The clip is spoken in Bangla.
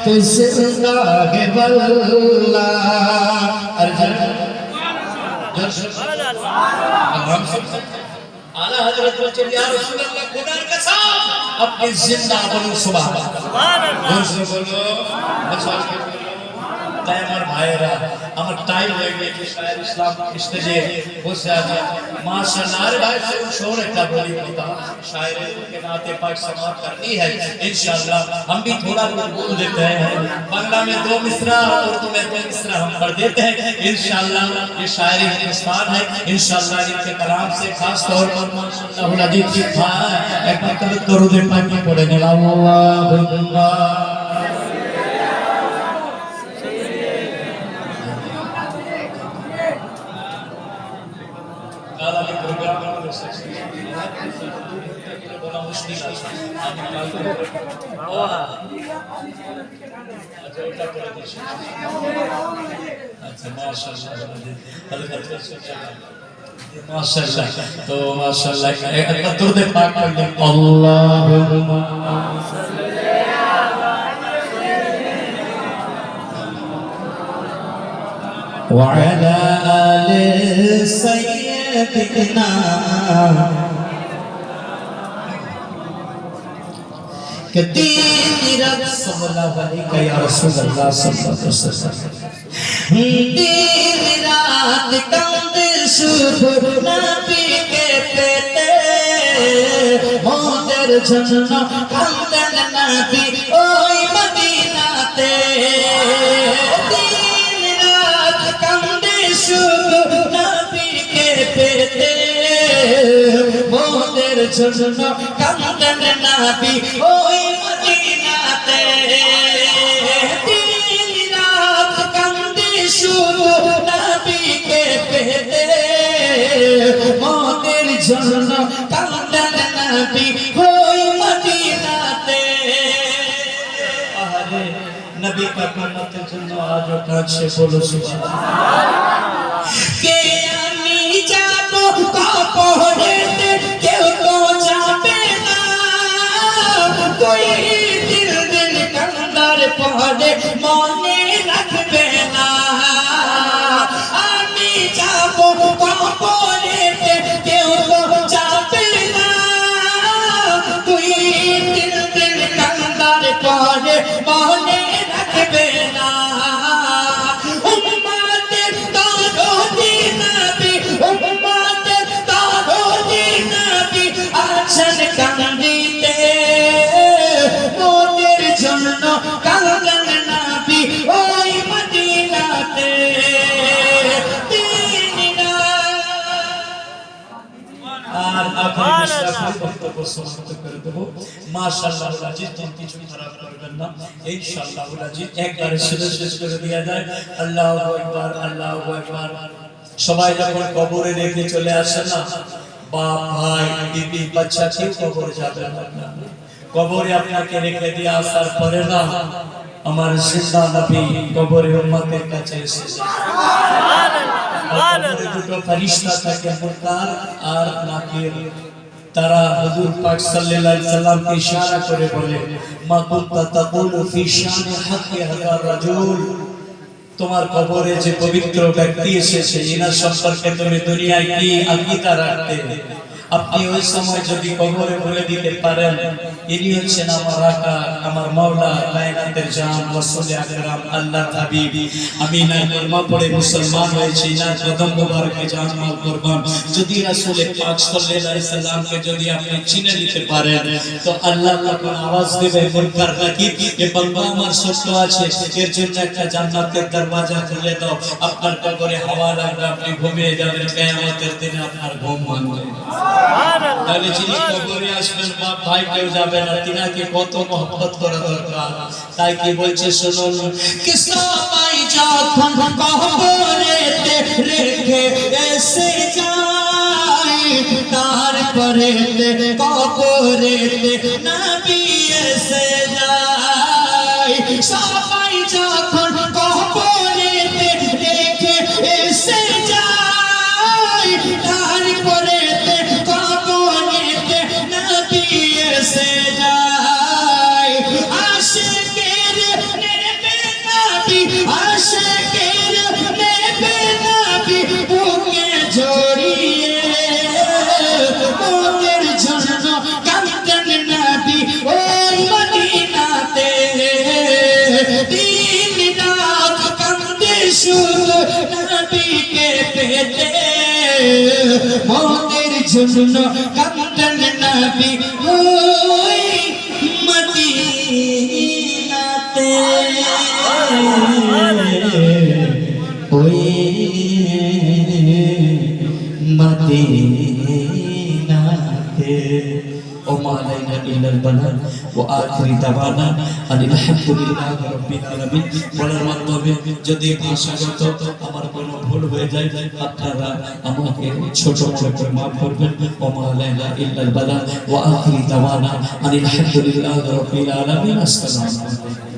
तो जिंदा है वल्ला आला हजरत बच्चे या रसूल अल्लाह खुदा की कसम अपनी जिंदा बोलो सुभान अल्लाह बोलो अच्छा আমার ভাইরা আমার টাইম হয়ে গেছে শায়ের ইসলাম স্টেজে বসে আছে माशाअल्लाह अरे भाई से शोर है बड़ी होता शायर के नाते पाक समाप्त करनी है इंशाअल्लाह हम भी थोड़ा बहुत बोल देते हैं बांग्ला में 2 मिसरा उर्दू में 2 मिसरा हम पढ़ देते हैं इंशाअल्लाह ये शायरी हिंदुस्तान है इंशाअल्लाह इनके कलाम से खास तौर पर माशाअल्लाह अजीब हां एक बार दरूद पाक पढ़े अल्लाहुम्मा বলা মুশকিল আছে আমি কাল করে আচ্ছা ওটা করে দিচ্ছি আচ্ছা মাশাআল্লাহ মাশাআল্লাহ তো মাশাআল্লাহ একটা দরুদ পাক পড়লেন আল্লাহুম্মা ওয়া আলা আলি সাইয়্যিদিনা كثير صلى الله عليك يا رسول الله صلى الله عليه وسلم दिन रात कंद शुभ नबी के पेते मोदर जन्ना कंदन नबी ओई मदीना ते दिन रात कंद शुभ नबी के पेते मोदर जन्ना कंदन नबी ओई मदीना ते दिन रात कंद शुभ नबी के पेते मोदर जन्ना कंदन नबी ओई मदीना ते अरे नबी का उम्मतेर जन्ना आज काছে বলো সুবহানাল্লাহ কে আমি যাব কবরেতে কেউ তো যাবে না তুই দিল দিল কান্দার পরে মনে রাখবে না আমি যাব কবরেতে কেউ তো যাবে না তুই দিল দিল কান্দার পরে মনে রাখবে না উম্মতের দরদি নবী উম্মতের দরদি নবী আছেন কান্দিতে মোদের জন্য কাঁদেন নবী ওই মদিনাতে আর আপনার সাথে বক্তব্য সমাপ্ত করে দেব মাশাআল্লাহ আজিজ দিন কিছু খারাপ করবেন না ইনশাআল্লাহ আজিজ একবারে শেষ করে দেয়া যায় আল্লাহু আকবার আল্লাহু আকবার সবাই যখন কবরে রেখে চলে আসে না বাপ ভাই বিবি বাচ্চা কেউ কবরে যাবে না কবরে আপনাকে রেখে দিয়ে আসার পরে না আমার জিন্দা নবী কবরে উম্মতের কাছে এসেছে সুবহানাল্লাহ দুটো ফেরেশতা থাকে মুনকার আর নাকির তারা হুজুর পাক সাল্লাল্লাহু আলাইহি সাল্লামকে ইশারা করে বলে মা কুনতা তাকুলু ফি শানি হাক্কি হাযার রাজুল তোমার কবরে যে পবিত্র ব্যক্তি এসেছে এনার সম্পর্কে তুমি দুনিয়ায় কি আকীদা রাখতে আপনি ওই সময় যদি কবরে বলে দিতে পারেন ইনি হচ্ছেন আমার আকা আমার মাওলা কায়নাতের জান রাসূল আকরাম আল্লাহর হাবিব আমি না কলমা পড়ে মুসলমান হয়েছি না কদম মোবারকে জান মাল কুরবান যদি রাসূল পাক সাল্লাল্লাহু আলাইহি সাল্লামকে যদি আপনি চিনে নিতে পারেন তো আল্লাহ তখন আওয়াজ দেবে মুনকার নাকির যে বান্দা আমার সত্য আছে এর জন্য একটা জান্নাতের দরওয়াজা খুলে দাও আপনার কবরে হাওয়া লাগবে আপনি ঘুমিয়ে যাবেন কিয়ামতের দিনে আপনার ঘুম ভাঙবে তাহলে যিনি কবরে আসবেন বাপ ভাই কেউ যাবে না তিনাকে কত মহব্বত করা দরকার তাই কি বলছে শুনুন কি সবাই যখন কবরেতে রেখে এসে যায় তারপরে কবরেতে নবী এসে যায় সবাই যখন কবরেতে রেখে এসে যায় তারপরে এসে যায় আশিকের হেঁটে মতের জন্য কাঁদতেন নবী ওই মদিনাতে ওই মদিনাতে وما علينا إلا البلاغ وآخر دعوانا أن الحمد لله رب العالمين বলার মাধ্যমে যদি ভাষাগত আমার কোনো ভুল হয়ে যায় আপনারা আমাকে ছোট ছোট করে মাফ করবেন وما علينا إلا البلاغ وآخر دعوانا أن الحمد لله رب العالمين السلام عليكم